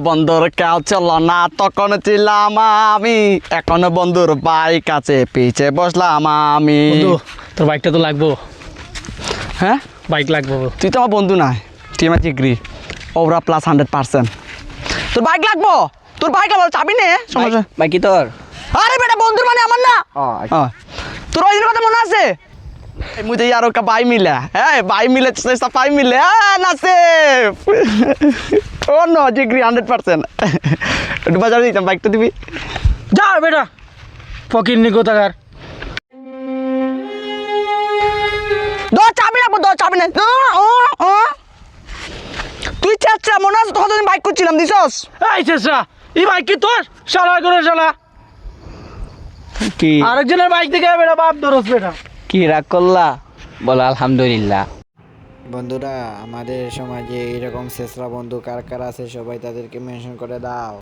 বন্ধুর কেউ ছিল না তখন ছিলাম আমি, এখন বন্ধুর বাইক আছে পিছে বসলাম আমি। বন্ধু তোর বাইকটা তো লাগবো। হ্যাঁ বাইক লাগবো। তুই তো আমার বন্ধু নাই, তুই আমার জিগ্রি ওরা প্লাস 100%। তোর বাইক লাগবো, তোর বাইক আবার চাবি নে সমস্যা। বাইক কি তোর? আরে বেটা বন্ধুর মানে আমার না। তোর ওই দিনের কথা মনে আছে? मुझे यारों का भाई मिला है, भाई मिले सफाई मिले नासे ओ नो जिगरी 100%। একটু বাজারে দিতাম বাইকটা দিবি। যা বেটা ফকির নি কোথাকার। দো চাবি রাখবো, দো চাবি না। তুই চাচ্ছা মনে আছে তখন আমি বাইক করছিলাম দিছস। এই চেষ্টা এই বাইক কি তোর? শালা করে শালা কি আরেকজনের বাইক থেকে বেটা বাপ ধরস বেটা। কি রাগ করলা? বলো আলহামদুলিল্লাহ। বন্ধুরা, আমাদের সমাজে এরকম শেষরা বন্ধু কার কার আছে সবাই তাদেরকে মেনশন করে দাও।